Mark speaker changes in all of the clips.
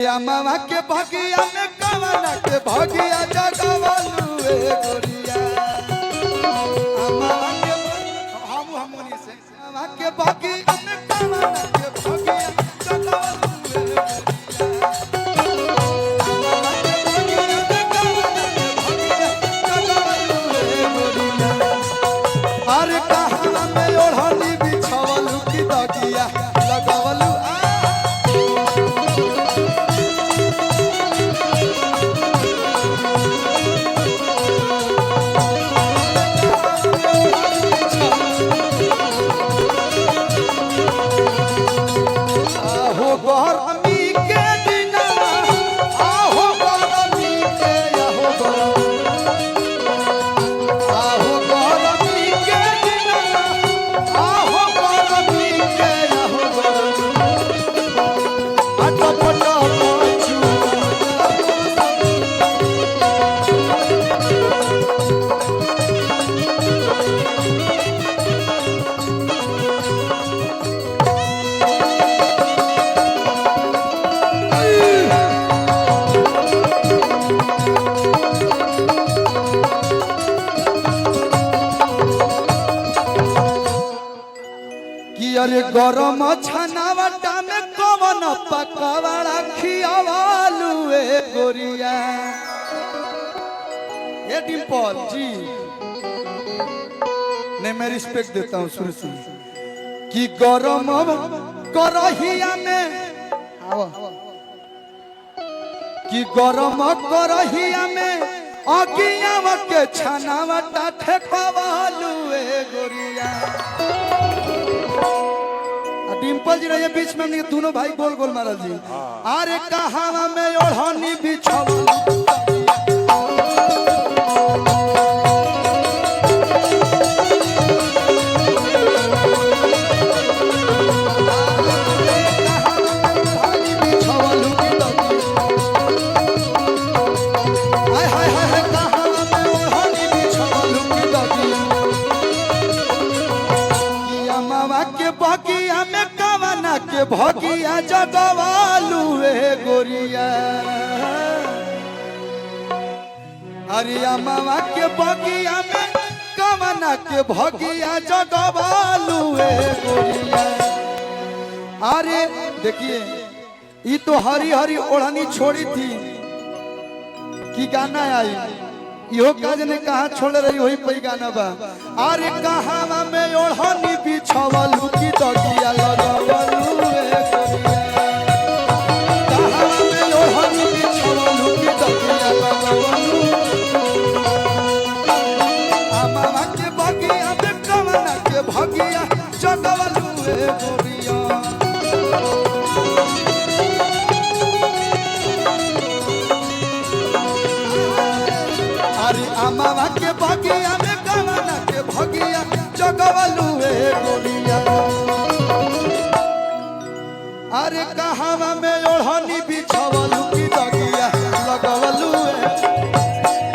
Speaker 1: मामा के भगिया में कवना के भगिया जगवलू ए गोरिया मामा के हमनी से मामा के भगिया में कवना के भगिया जगवलू ए गोरिया अरे कहां में ओढ़नी बिछवलू की दगिया लगवलू अरे गरम छनावटा में कवन पकवाड़ा खियावालू ए गोरिया ये डिम्पल जी ने मैं रिस्पेक्ट देता हूँ शुरू से कि गरम करहिया में कि गरम करहिया में अगिया के छनावटा ठेकवालू ए गोरिया डिम्पल जी रहे बीच में हमने दोनों भाई गोल गोल मारल जी अरे कहां में ओढ़नी बिछवलू के भगिया जगवालू ए गोरिया अरिया मामा के भगिया में कवना के भगिया जगवालू ए गोरिया अरे देखिए ये तो हरी हरी ओढ़नी छोड़ी थी कि गाना आई यो काज ने कहा छोड़ रही वही कोई गाना बा अरे कहां में ओढ़नी बिछवलू की दगिया लगवलू ए गोरिया कहां में ओढ़नी बिछवलू की दगिया लगवलू मामा के भगिया में कवना के भगिया जगवलू ए गोरिया मामा के भगिया में कवना के भगिया जगवलू ए गोरिया अरे कहां में ओढ़नी बिछवलू की दगिया लगवलू ए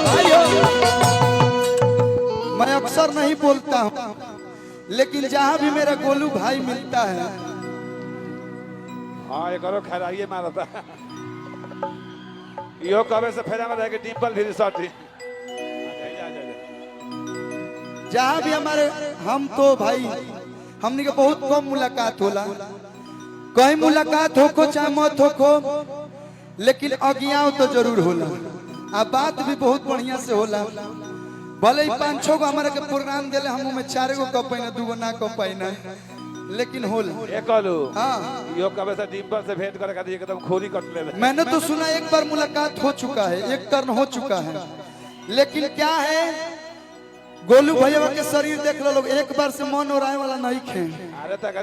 Speaker 1: भाइयों मैं अक्सर नहीं बोलता हूं लेकिन जहां भी मेरा गोलू भाई मिलता है
Speaker 2: हाँ ये करो खैराइए मारता यो कबे से फेरा में रह के डिम्पल भी रिसोर्ट
Speaker 1: जहाँ भी हमारे हम तो भाई हमने के बहुत कम मुलाकात होला कहीं मुलाकात हो को चाहे मत हो को लेकिन अज्ञान तो जरूर होला आ बात भी बहुत बढ़िया से होला भले ही 5-6 गो हमारे के प्रोग्राम देले हम में 4 गो कप पाइना 2 गो ना कप पाइना लेकिन होला
Speaker 2: हाँ यो कबे से डिम्पल से भेंट करे खातिर एकदम खोरी कट ले
Speaker 1: मैंने तो सुना एक बार मुलाकात हो चुका है एक टर्न हो चुका है लेकिन क्या है गोलू भैया के शरीर देख लो लोग एक बार से मन उड़ाए वाला नहीं खे
Speaker 2: अरे तक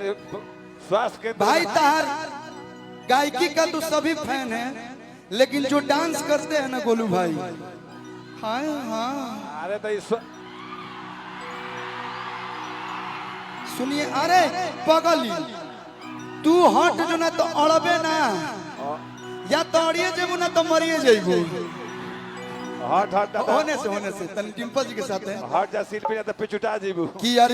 Speaker 2: स्वास्थ्य के
Speaker 1: भाई तार गायकी का तो सभी फैन है लेकिन जो डांस करते हैं ना गोलू भाई हाँ हाँ
Speaker 2: अरे तो
Speaker 1: सुनिए अरे पगली तू हट जो ना तो अड़बे ना या तोड़िए जेबू ना तो मरिए जेबू
Speaker 2: हट हट
Speaker 1: होने से तन डिम्पल जी के साथ है
Speaker 2: हट जा सीट पे जा तो पिछुटा जेबू
Speaker 1: कि अरे